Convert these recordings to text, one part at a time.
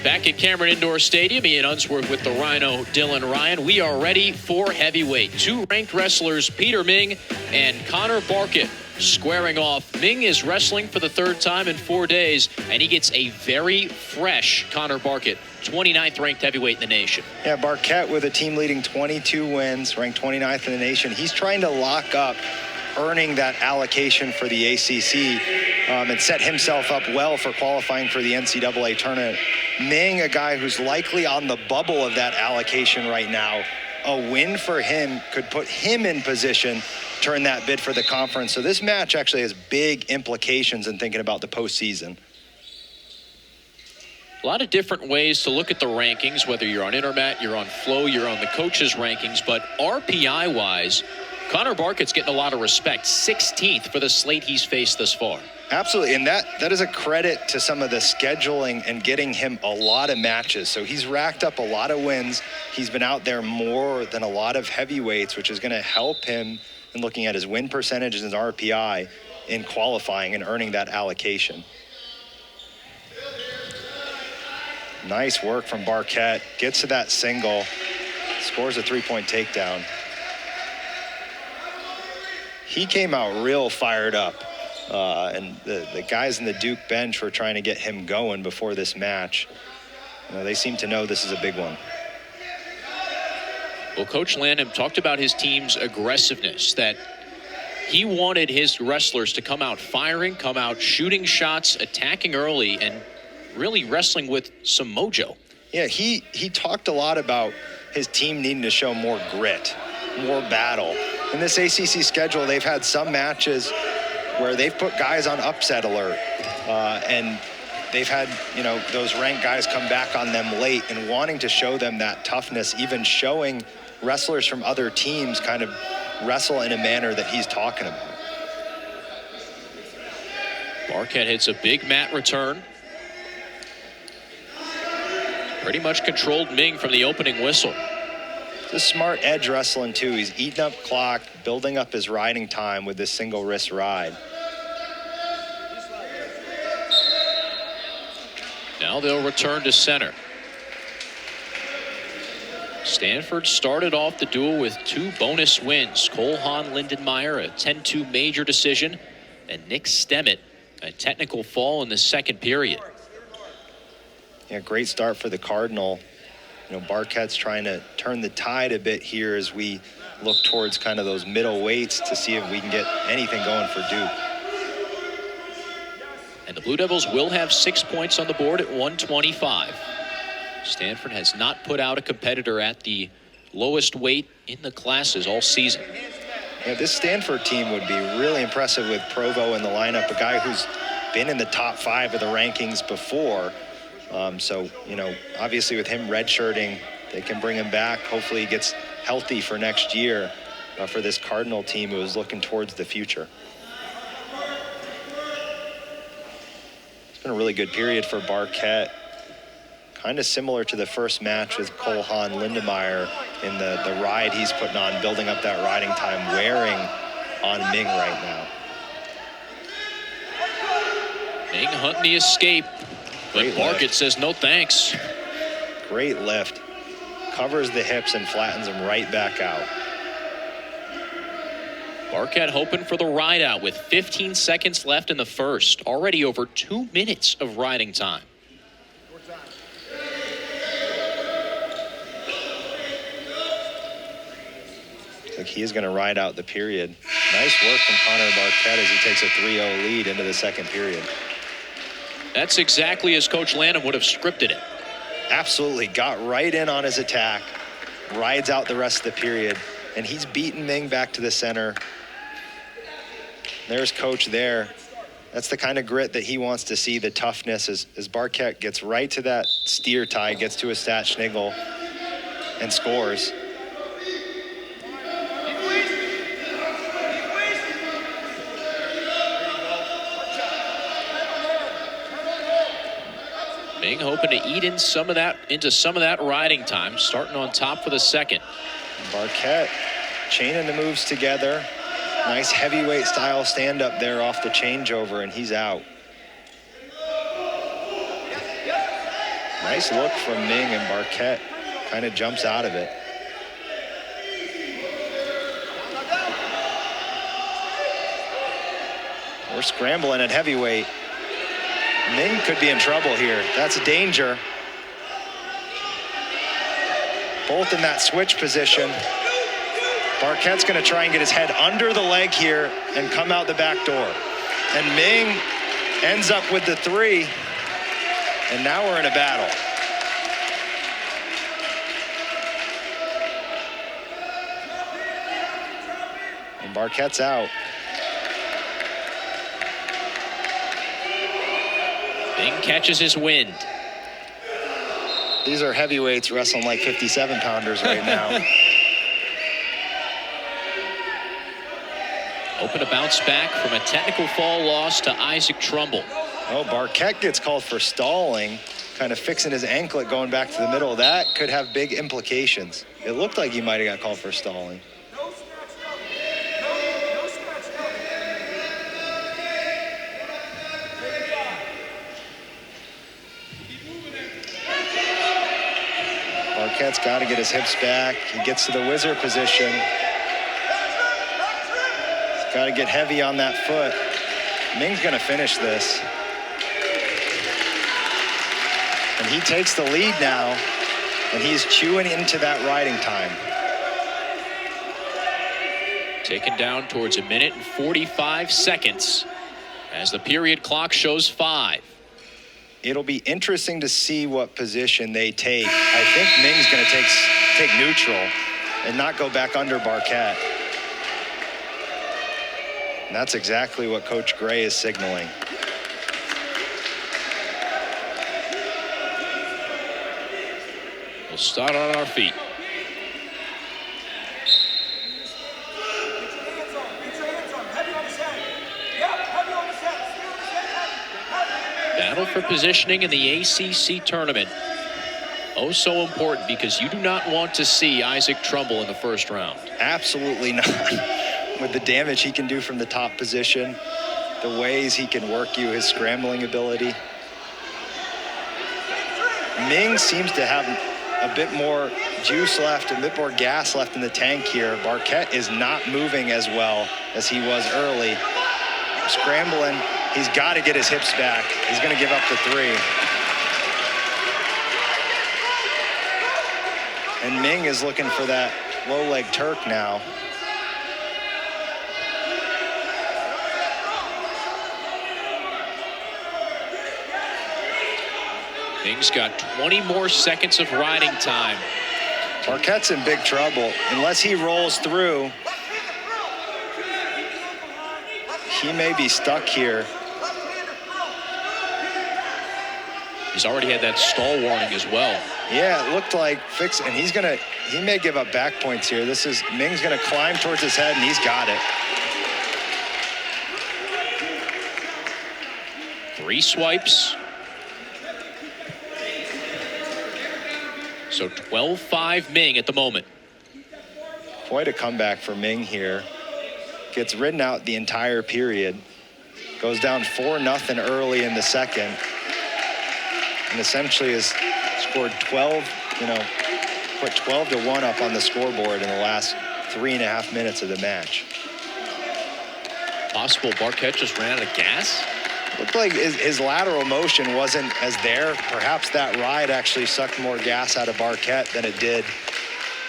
Back at Cameron Indoor Stadium, Ian Unsworth with the Rhino, Dylan Ryan. We are ready for heavyweight. Two ranked wrestlers, Peter Ming and Connor Barkett, squaring off. Ming is wrestling for the third time in 4 days, and he gets a very fresh Connor Barkett, 29th ranked heavyweight in the nation. Yeah, Barkett with a team leading 22 wins, ranked 29th in the nation. He's trying to lock up earning that allocation for the ACC and set himself up well for qualifying for the NCAA tournament. Ming, a guy who's likely on the bubble of that allocation right now. A win for him could put him in position to earn that bid for the conference. So this match actually has big implications in thinking about the postseason. A lot of different ways to look at the rankings, whether you're on Intermat, you're on Flow, you're on the coaches' rankings, but RPI-wise, Connor Barkett's getting a lot of respect. 16th for the slate he's faced thus far. Absolutely, and that is a credit to some of the scheduling and getting him a lot of matches. So he's racked up a lot of wins. He's been out there more than a lot of heavyweights, which is going to help him in looking at his win percentage and his RPI in qualifying and earning that allocation. Nice work from Barkett. Gets to that single, scores a three-point takedown. He came out real fired up. And the guys in the Duke bench were trying to get him going before this match. They seem to know this is a big one. Well, Coach Lanham talked about his team's aggressiveness, that he wanted his wrestlers to come out firing, come out shooting shots, attacking early, and really wrestling with some mojo. Yeah, he talked a lot about his team needing to show more grit, more battle. In this ACC schedule, they've had some matches where they've put guys on upset alert, and they've had, those ranked guys come back on them late, and wanting to show them that toughness, even showing wrestlers from other teams kind of wrestle in a manner that he's talking about. Barkett hits a big mat return. Pretty much controlled Ming from the opening whistle. It's a smart edge wrestling too. He's eating up clock, building up his riding time with this single wrist ride. Now they'll return to center. Stanford started off the duel with 2 bonus wins. Cole Haan-Lindenmeyer, a 10-2 major decision, and Nick Stemmet, a technical fall in the second period. Yeah, great start for the Cardinal. Barkett's trying to turn the tide a bit here as we look towards kind of those middle weights to see if we can get anything going for Duke. And the Blue Devils will have 6 points on the board at 125. Stanford has not put out a competitor at the lowest weight in the classes all season. Yeah, this Stanford team would be really impressive with Provo in the lineup, a guy who's been in the top 5 of the rankings before. So, obviously with him redshirting, they can bring him back. Hopefully he gets healthy for next year for this Cardinal team who is looking towards the future. It's been a really good period for Barkett. Kind of similar to the first match with Cole Haan-Lindenmeyer in the ride he's putting on, building up that riding time, wearing on Ming right now. Ming hunting the escape. But Barkett says no thanks. Great lift. Covers the hips and flattens him right back out. Barkett hoping for the ride out with 15 seconds left in the first. Already over 2 minutes of riding time. Looks like he is going to ride out the period. Nice work from Connor Barkett as he takes a 3-0 lead into the second period. That's exactly as Coach Lanham would have scripted it. Absolutely. Got right in on his attack. Rides out the rest of the period. And he's beaten Ming back to the center. There's Coach there. That's the kind of grit that he wants to see, the toughness, as Barkett gets right to that steer tie, gets to a stat schniggle, and scores. Ming hoping to eat into some of that riding time, starting on top for the second. Barkett chaining the moves together. Nice heavyweight style stand up there off the changeover, and he's out. Nice look from Ming, and Barket kind of jumps out of it. We're scrambling at heavyweight. Ming could be in trouble here. That's a danger. Both in that switch position. Barket's going to try and get his head under the leg here and come out the back door. And Ming ends up with the 3. And now we're in a battle. And Barket's out. Ming catches his wind. These are heavyweights wrestling like 57-pounders right now. Hoping to bounce back from a technical fall loss to Isaac Trumbull. Oh, Barket gets called for stalling, kind of fixing his anklet going back to the middle. That could have big implications. It looked like he might have got called for stalling. Barket's got to get his hips back. He gets to the whizzer position. He's got to get heavy on that foot. Ming's going to finish this. And he takes the lead now, and he's chewing into that riding time. Taken down towards 1 minute and 45 seconds as the period clock shows 5. It'll be interesting to see what position they take. I think Ming's going to take neutral and not go back under Barket. And that's exactly what Coach Gray is signaling. We'll start on our feet. Battle for positioning in the ACC tournament. Oh, so important, because you do not want to see Isaac Trumbull in the first round. Absolutely not. With the damage he can do from the top position, the ways he can work you, his scrambling ability. Ming seems to have a bit more juice left, a bit more gas left in the tank here. Barket is not moving as well as he was early. Scrambling. He's got to get his hips back. He's going to give up the 3. And Ming is looking for that low leg Turk now. Ming's got 20 more seconds of riding time. Barket's in big trouble. Unless he rolls through, he may be stuck here. He's already had that stall warning as well. Yeah, it looked like and he may give up back points here. Ming's gonna climb towards his head, and he's got it. 3 swipes. So 12-5 Ming at the moment. Quite a comeback for Ming here. Gets ridden out the entire period. Goes down 4-0 early in the second. And essentially has scored 12, put 12-1 up on the scoreboard in the last 3.5 minutes of the match. Possible Barket just ran out of gas? Looked like his lateral motion wasn't as there. Perhaps that ride actually sucked more gas out of Barket than it did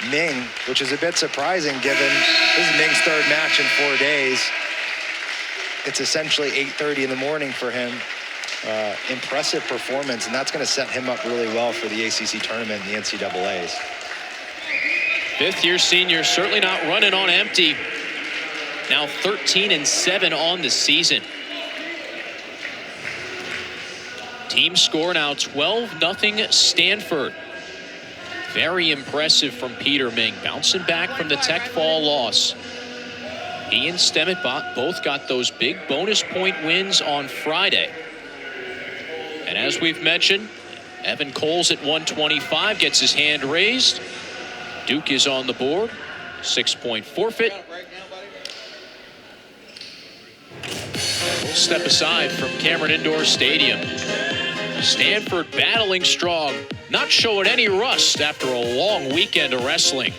Ming, which is a bit surprising given this is Ming's 3rd match in 4 days. It's essentially 8:30 in the morning for him. Impressive performance, and that's going to set him up really well for the ACC tournament in the NCAAs. 5th-year senior certainly not running on empty. Now 13-7 on the season. Team score now 12-0 Stanford. Very impressive from Peter Ming, bouncing back from the Tech fall loss. He and Stemmet both got those big bonus point wins on Friday. And as we've mentioned, Evan Coles at 125 gets his hand raised. Duke is on the board. 6-point forfeit. We'll step aside from Cameron Indoor Stadium. Stanford battling strong, not showing any rust after a long weekend of wrestling.